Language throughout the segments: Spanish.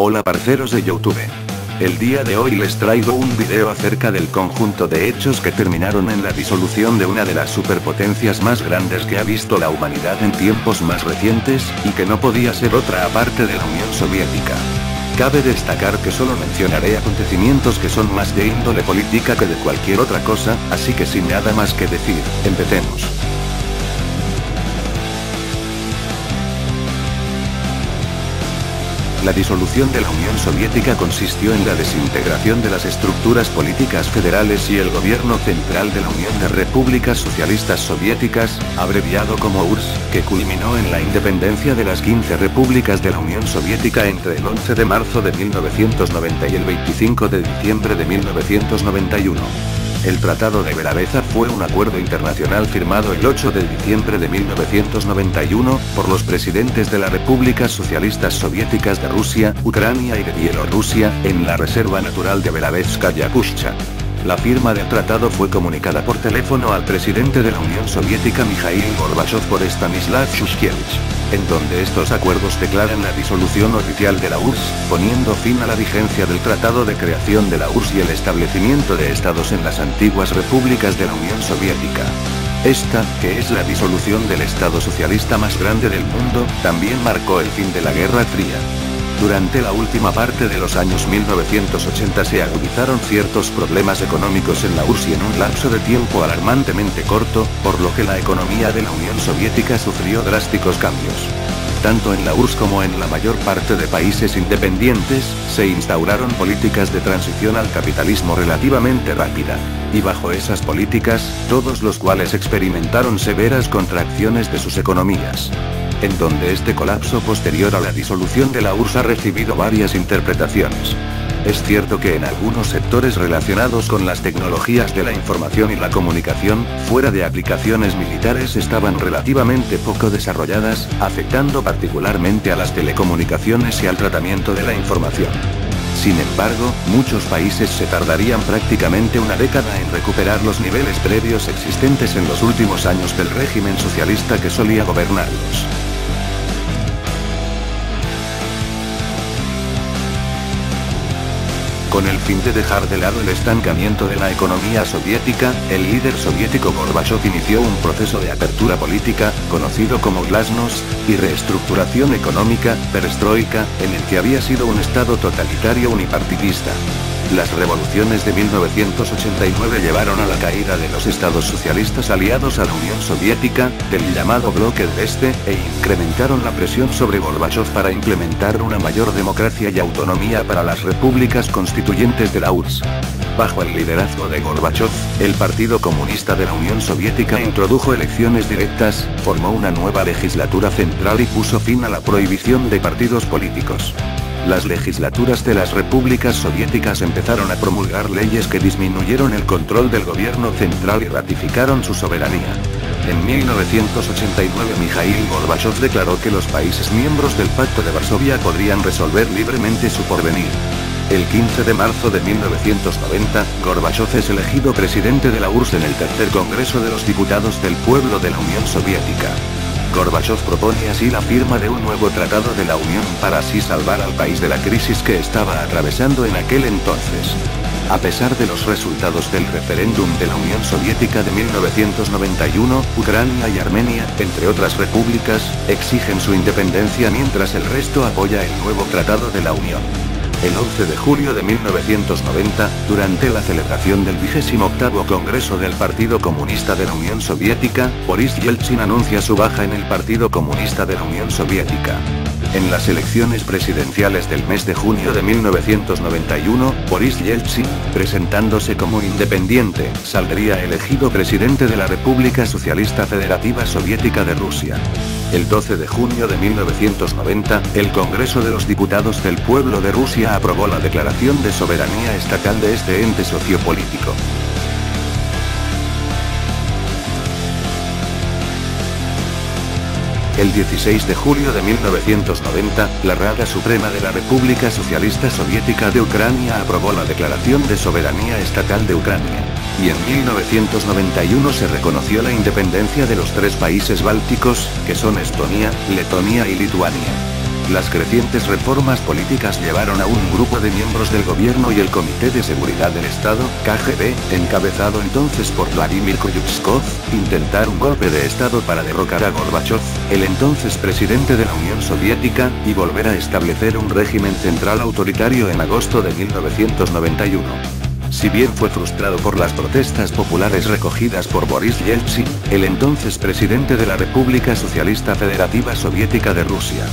Hola parceros de YouTube. El día de hoy les traigo un video acerca del conjunto de hechos que terminaron en la disolución de una de las superpotencias más grandes que ha visto la humanidad en tiempos más recientes, y que no podía ser otra aparte de la Unión Soviética. Cabe destacar que solo mencionaré acontecimientos que son más de índole política que de cualquier otra cosa, así que sin nada más que decir, empecemos. La disolución de la Unión Soviética consistió en la desintegración de las estructuras políticas federales y el gobierno central de la Unión de Repúblicas Socialistas Soviéticas, abreviado como URSS, que culminó en la independencia de las 15 repúblicas de la Unión Soviética entre el 11 de marzo de 1990 y el 25 de diciembre de 1991. El Tratado de Belareza fue un acuerdo internacional firmado el 8 de diciembre de 1991, por los presidentes de las Repúblicas Socialistas Soviéticas de Rusia, Ucrania y de Bielorrusia, en la Reserva Natural de Belarevskaya-Kushcha. La firma del tratado fue comunicada por teléfono al presidente de la Unión Soviética Mikhail Gorbachev por Stanislav Shushkevich, en donde estos acuerdos declaran la disolución oficial de la URSS, poniendo fin a la vigencia del Tratado de Creación de la URSS y el establecimiento de estados en las antiguas repúblicas de la Unión Soviética. Esta, que es la disolución del Estado socialista más grande del mundo, también marcó el fin de la Guerra Fría. Durante la última parte de los años 1980 se agudizaron ciertos problemas económicos en la URSS y en un lapso de tiempo alarmantemente corto, por lo que la economía de la Unión Soviética sufrió drásticos cambios. Tanto en la URSS como en la mayor parte de países independientes, se instauraron políticas de transición al capitalismo relativamente rápida. Y bajo esas políticas, todos los cuales experimentaron severas contracciones de sus economías. En donde este colapso posterior a la disolución de la URSS ha recibido varias interpretaciones. Es cierto que en algunos sectores relacionados con las tecnologías de la información y la comunicación, fuera de aplicaciones militares, estaban relativamente poco desarrolladas, afectando particularmente a las telecomunicaciones y al tratamiento de la información. Sin embargo, muchos países se tardarían prácticamente una década en recuperar los niveles previos existentes en los últimos años del régimen socialista que solía gobernarlos. Con el fin de dejar de lado el estancamiento de la economía soviética, el líder soviético Gorbachev inició un proceso de apertura política, conocido como glasnost, y reestructuración económica, perestroika, en el que había sido un estado totalitario unipartidista. Las revoluciones de 1989 llevaron a la caída de los estados socialistas aliados a la Unión Soviética, del llamado Bloque del Este, e incrementaron la presión sobre Gorbachev para implementar una mayor democracia y autonomía para las repúblicas constituyentes de la URSS. Bajo el liderazgo de Gorbachev, el Partido Comunista de la Unión Soviética introdujo elecciones directas, formó una nueva legislatura central y puso fin a la prohibición de partidos políticos. Las legislaturas de las repúblicas soviéticas empezaron a promulgar leyes que disminuyeron el control del gobierno central y ratificaron su soberanía. En 1989 Mikhail Gorbachev declaró que los países miembros del Pacto de Varsovia podrían resolver libremente su porvenir. El 15 de marzo de 1990, Gorbachev es elegido presidente de la URSS en el tercer Congreso de los Diputados del Pueblo de la Unión Soviética. Gorbachev propone así la firma de un nuevo tratado de la Unión para así salvar al país de la crisis que estaba atravesando en aquel entonces. A pesar de los resultados del referéndum de la Unión Soviética de 1991, Ucrania y Armenia, entre otras repúblicas, exigen su independencia mientras el resto apoya el nuevo tratado de la Unión. El 11 de julio de 1990, durante la celebración del 28º Congreso del Partido Comunista de la Unión Soviética, Boris Yeltsin anuncia su baja en el Partido Comunista de la Unión Soviética. En las elecciones presidenciales del mes de junio de 1991, Boris Yeltsin, presentándose como independiente, saldría elegido presidente de la República Socialista Federativa Soviética de Rusia. El 12 de junio de 1990, el Congreso de los Diputados del Pueblo de Rusia aprobó la declaración de soberanía estatal de este ente sociopolítico. El 16 de julio de 1990, la Rada Suprema de la República Socialista Soviética de Ucrania aprobó la Declaración de Soberanía Estatal de Ucrania. Y en 1991 se reconoció la independencia de los tres países bálticos, que son Estonia, Letonia y Lituania. Las crecientes reformas políticas llevaron a un grupo de miembros del gobierno y el Comité de Seguridad del Estado, KGB, encabezado entonces por Vladimir Koyutskov, intentar un golpe de Estado para derrocar a Gorbachov, el entonces presidente de la Unión Soviética, y volver a establecer un régimen central autoritario en agosto de 1991. Si bien fue frustrado por las protestas populares recogidas por Boris Yeltsin, el entonces presidente de la República Socialista Federativa Soviética de Rusia.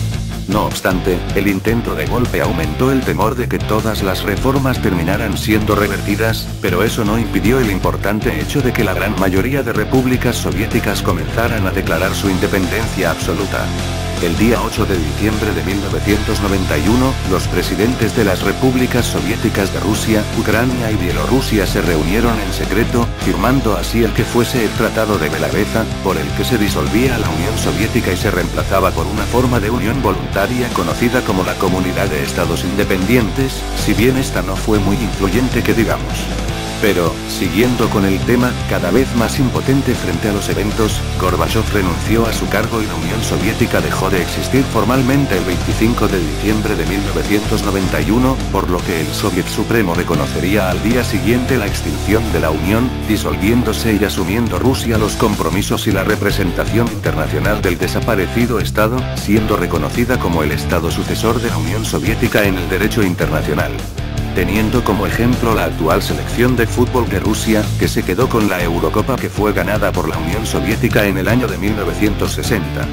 No obstante, el intento de golpe aumentó el temor de que todas las reformas terminaran siendo revertidas, pero eso no impidió el importante hecho de que la gran mayoría de repúblicas soviéticas comenzaran a declarar su independencia absoluta. El día 8 de diciembre de 1991, los presidentes de las repúblicas soviéticas de Rusia, Ucrania y Bielorrusia se reunieron en secreto, firmando así el que fuese el Tratado de Belareza, por el que se disolvía la Unión Soviética y se reemplazaba por una forma de unión voluntaria conocida como la Comunidad de Estados Independientes, si bien esta no fue muy influyente que digamos. Pero, siguiendo con el tema, cada vez más impotente frente a los eventos, Gorbachov renunció a su cargo y la Unión Soviética dejó de existir formalmente el 25 de diciembre de 1991, por lo que el Soviet Supremo reconocería al día siguiente la extinción de la Unión, disolviéndose y asumiendo Rusia los compromisos y la representación internacional del desaparecido Estado, siendo reconocida como el Estado sucesor de la Unión Soviética en el derecho internacional. Teniendo como ejemplo la actual selección de fútbol de Rusia, que se quedó con la Eurocopa que fue ganada por la Unión Soviética en el año de 1960.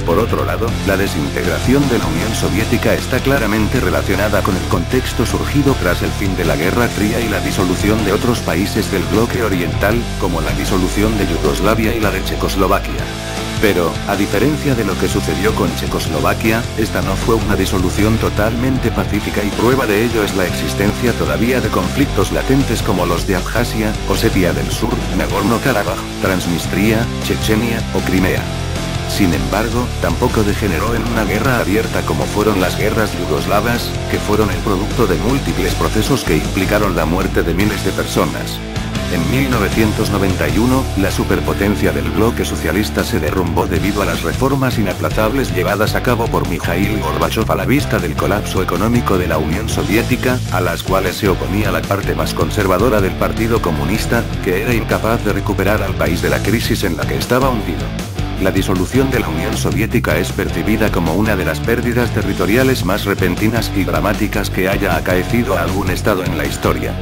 Por otro lado, la desintegración de la Unión Soviética está claramente relacionada con el contexto surgido tras el fin de la Guerra Fría y la disolución de otros países del bloque oriental, como la disolución de Yugoslavia y la de Checoslovaquia. Pero, a diferencia de lo que sucedió con Checoslovaquia, esta no fue una disolución totalmente pacífica y prueba de ello es la existencia todavía de conflictos latentes como los de Abjasia, Osetia del Sur, Nagorno-Karabaj, Transnistria, Chechenia o Crimea. Sin embargo, tampoco degeneró en una guerra abierta como fueron las guerras yugoslavas, que fueron el producto de múltiples procesos que implicaron la muerte de miles de personas. En 1991, la superpotencia del bloque socialista se derrumbó debido a las reformas inaplazables llevadas a cabo por Mikhail Gorbachov a la vista del colapso económico de la Unión Soviética, a las cuales se oponía la parte más conservadora del Partido Comunista, que era incapaz de recuperar al país de la crisis en la que estaba hundido. La disolución de la Unión Soviética es percibida como una de las pérdidas territoriales más repentinas y dramáticas que haya acaecido a algún estado en la historia.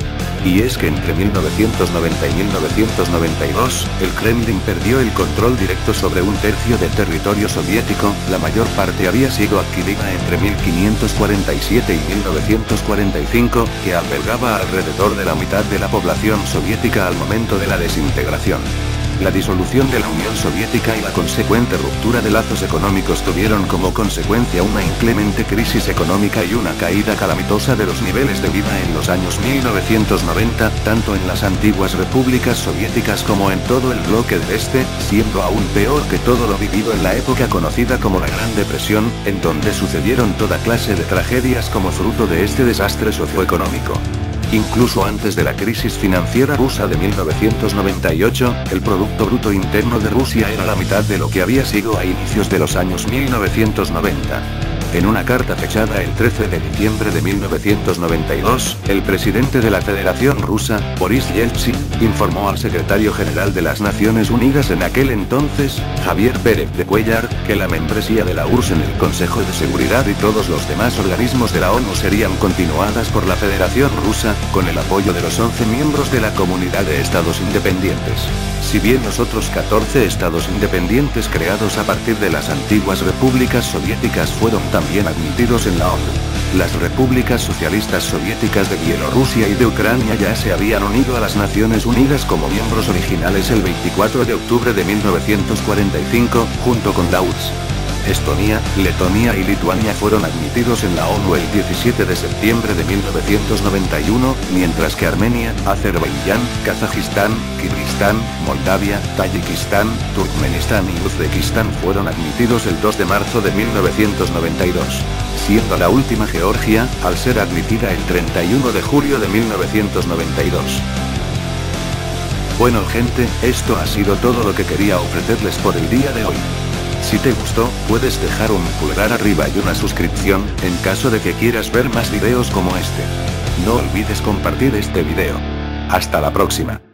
Y es que entre 1990 y 1992, el Kremlin perdió el control directo sobre un tercio del territorio soviético, la mayor parte había sido adquirida entre 1547 y 1945, que albergaba alrededor de la mitad de la población soviética al momento de la desintegración. La disolución de la Unión Soviética y la consecuente ruptura de lazos económicos tuvieron como consecuencia una inclemente crisis económica y una caída calamitosa de los niveles de vida en los años 1990, tanto en las antiguas repúblicas soviéticas como en todo el bloque del Este, siendo aún peor que todo lo vivido en la época conocida como la Gran Depresión, en donde sucedieron toda clase de tragedias como fruto de este desastre socioeconómico. Incluso antes de la crisis financiera rusa de 1998, el Producto Bruto Interno de Rusia era la mitad de lo que había sido a inicios de los años 1990. En una carta fechada el 13 de diciembre de 1992, el presidente de la Federación Rusa, Boris Yeltsin, informó al secretario general de las Naciones Unidas en aquel entonces, Javier Pérez de Cuellar, que la membresía de la URSS en el Consejo de Seguridad y todos los demás organismos de la ONU serían continuadas por la Federación Rusa, con el apoyo de los 11 miembros de la Comunidad de Estados Independientes. Si bien los otros 14 estados independientes creados a partir de las antiguas repúblicas soviéticas fueron también admitidos en la ONU, las repúblicas socialistas soviéticas de Bielorrusia y de Ucrania ya se habían unido a las Naciones Unidas como miembros originales el 24 de octubre de 1945, junto con la URSS. Estonia, Letonia y Lituania fueron admitidos en la ONU el 17 de septiembre de 1991, mientras que Armenia, Azerbaiyán, Kazajistán, Kirguistán, Moldavia, Tayikistán, Turkmenistán y Uzbekistán fueron admitidos el 2 de marzo de 1992, siendo la última Georgia, al ser admitida el 31 de julio de 1992. Bueno gente, esto ha sido todo lo que quería ofrecerles por el día de hoy. Si te gustó, puedes dejar un pulgar arriba y una suscripción, en caso de que quieras ver más videos como este. No olvides compartir este video. Hasta la próxima.